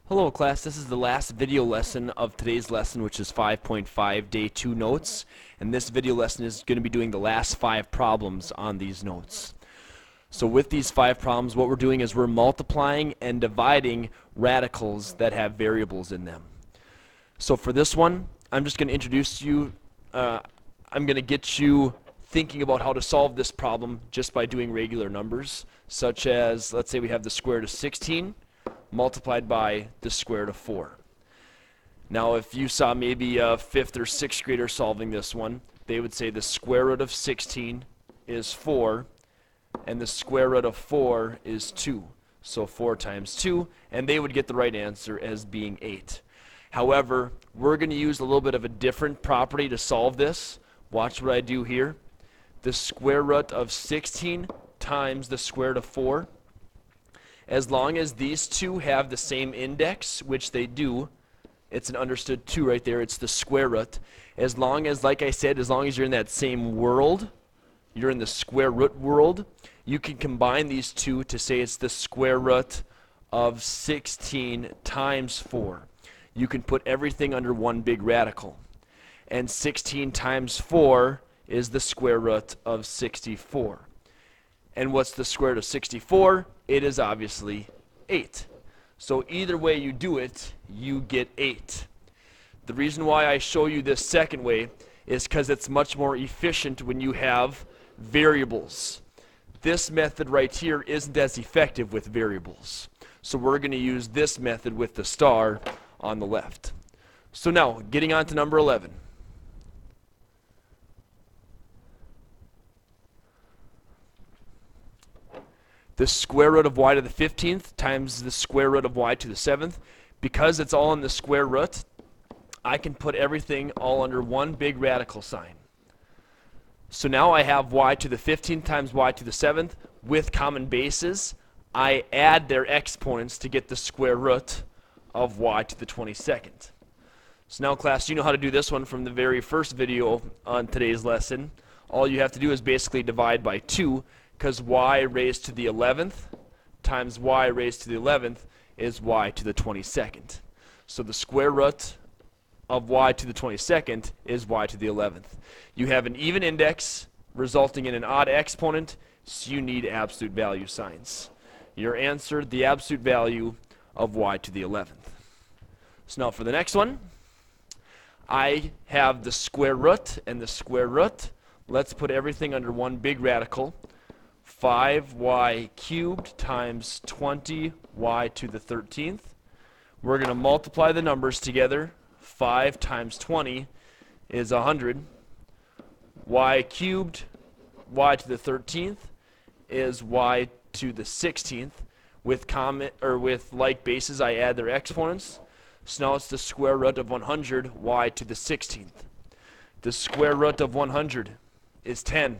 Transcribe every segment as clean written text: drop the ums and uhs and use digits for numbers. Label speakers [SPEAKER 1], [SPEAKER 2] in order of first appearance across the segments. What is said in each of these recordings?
[SPEAKER 1] Hello class, this is the last video lesson of today's lesson, which is 5.5 day 2 notes, and this video lesson is going to be doing the last 5 problems on these notes. So with these 5 problems, what we're doing is we're multiplying and dividing radicals that have variables in them. So for this one, I'm just going to introduce you, I'm going to get you thinking about how to solve this problem just by doing regular numbers, such as, let's say we have the square root of 16 multiplied by the square root of 4. Now if you saw maybe a 5th or 6th grader solving this one, they would say the square root of 16 is 4 and the square root of 4 is 2. So 4 times 2, and they would get the right answer as being 8. However, we're going to use a little bit of a different property to solve this. Watch what I do here. The square root of 16 times the square root of 4. As long as these two have the same index, which they do, it's an understood 2 right there, it's the square root. As long as, like I said, as long as you're in that same world, you're in the square root world, you can combine these two to say it's the square root of 16 times 4. You can put everything under one big radical. And 16 times 4 is the square root of 64. And what's the square root of 64? It is obviously 8. So either way you do it, you get 8. The reason why I show you this second way is because it's much more efficient when you have variables. This method right here isn't as effective with variables. So we're going to use this method with the star on the left. So now, getting on to number 11. The square root of y to the 15th times the square root of y to the 7th. Because it's all in the square root, I can put everything all under one big radical sign. So now I have y to the 15th times y to the 7th with common bases. I add their exponents to get the square root of y to the 22nd. So now class, you know how to do this one from the very first video on today's lesson. All you have to do is basically divide by 2, because y raised to the 11th times y raised to the 11th is y to the 22nd. So the square root of y to the 22nd is y to the 11th. You have an even index resulting in an odd exponent, so you need absolute value signs. Your answer, the absolute value of y to the 11th. So now for the next one, I have the square root and the square root. Let's put everything under one big radical. 5y cubed times 20y to the 13th. We're going to multiply the numbers together. 5 times 20 is 100. Y cubed, y to the 13th is y to the 16th. With like bases, I add their exponents. So now it's the square root of 100, y to the 16th. The square root of 100 is 10.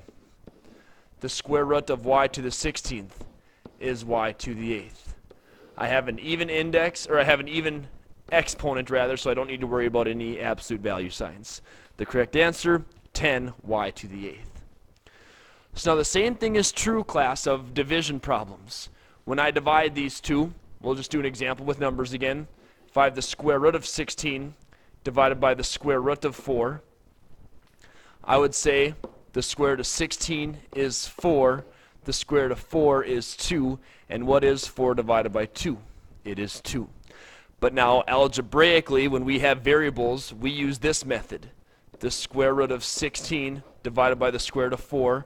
[SPEAKER 1] The square root of y to the 16th is y to the 8th. I have an even index, or I have an even exponent rather, so I don't need to worry about any absolute value signs. The correct answer, 10y to the 8th. So now the same thing is true, class, of division problems. When I divide these two, we'll just do an example with numbers again. If I have the square root of 16 divided by the square root of 4, I would say the square root of 16 is 4, the square root of 4 is 2, and what is 4 divided by 2? It is 2. But now algebraically, when we have variables, we use this method. The square root of 16 divided by the square root of 4.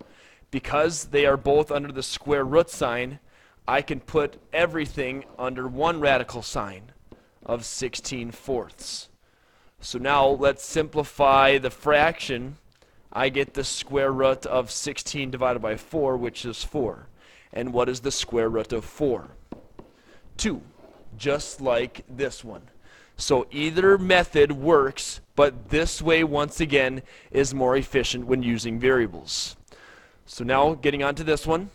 [SPEAKER 1] Because they are both under the square root sign, I can put everything under one radical sign of 16/4. So now let's simplify the fraction. I get the square root of 16 divided by 4, which is 4. And what is the square root of 4? 2, just like this one. So either method works, but this way, once again, is more efficient when using variables. So now, getting on to this one.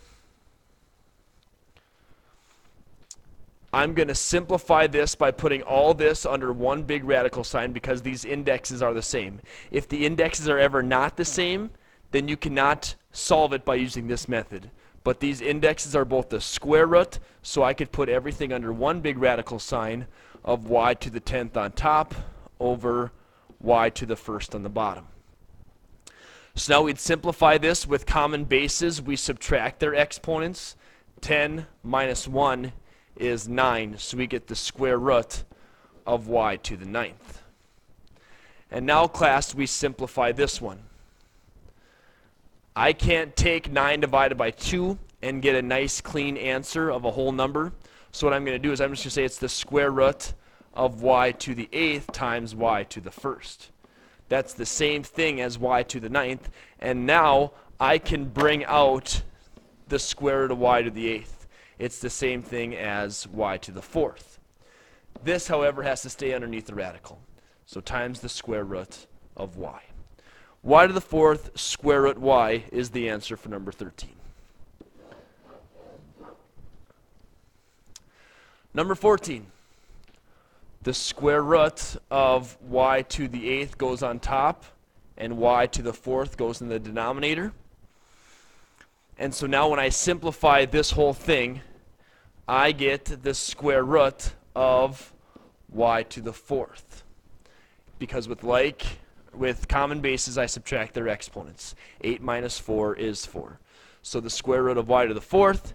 [SPEAKER 1] I'm going to simplify this by putting all this under one big radical sign because these indexes are the same. If the indexes are ever not the same, then you cannot solve it by using this method. but these indexes are both the square root, so I could put everything under one big radical sign of y to the 10th on top over y to the 1st on the bottom. So now we'd simplify this with common bases. We subtract their exponents. 10 minus 1 is 9, so we get the square root of y to the 9th. And now, class, we simplify this one. I can't take 9 divided by 2 and get a nice clean answer of a whole number. So what I'm going to do is I'm just going to say it's the square root of y to the 8th times y to the 1st. That's the same thing as y to the 9th. And now I can bring out the square root of y to the 8th. It's the same thing as y to the 4th. This, however, has to stay underneath the radical. So times the square root of y. Y to the 4th square root y is the answer for number 13. Number 14. The square root of y to the 8th goes on top, and y to the 4th goes in the denominator. And so now when I simplify this whole thing, I get the square root of y to the 4th. Because with common bases, I subtract their exponents. 8 minus 4 is 4. So the square root of y to the 4th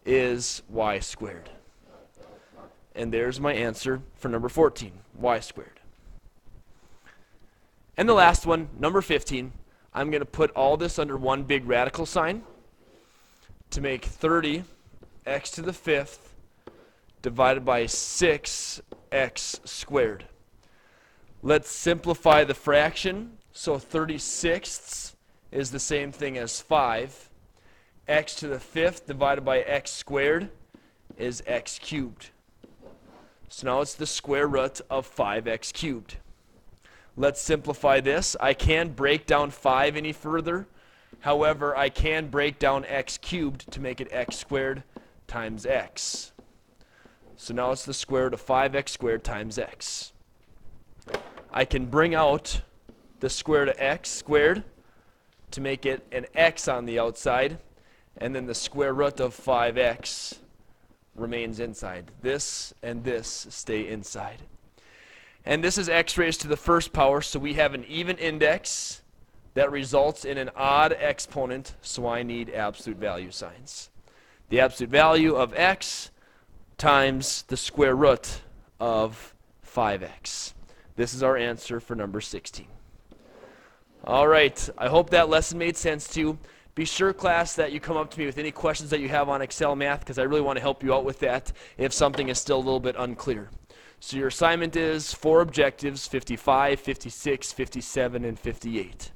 [SPEAKER 1] is y squared. And there's my answer for number 14, y squared. And the last one, number 15, I'm going to put all this under one big radical sign to make 30 x to the 5th divided by 6x squared. Let's simplify the fraction. So 36ths is the same thing as 5. X to the 5th divided by x squared is x cubed. So now it's the square root of 5x cubed. Let's simplify this. I can't break down 5 any further. However, I can break down x cubed to make it x squared times x. So now it's the square root of 5x squared times x. I can bring out the square root of x squared to make it an x on the outside, and then the square root of 5x remains inside. This and this stay inside. And this is x raised to the 1st power, so we have an even index that results in an odd exponent, so I need absolute value signs. The absolute value of x times the square root of 5x. This is our answer for number 16. All right, I hope that lesson made sense to you. Be sure, class, that you come up to me with any questions that you have on Excel math, because I really want to help you out with that if something is still a little bit unclear. So your assignment is 4 objectives, 55, 56, 57, and 58.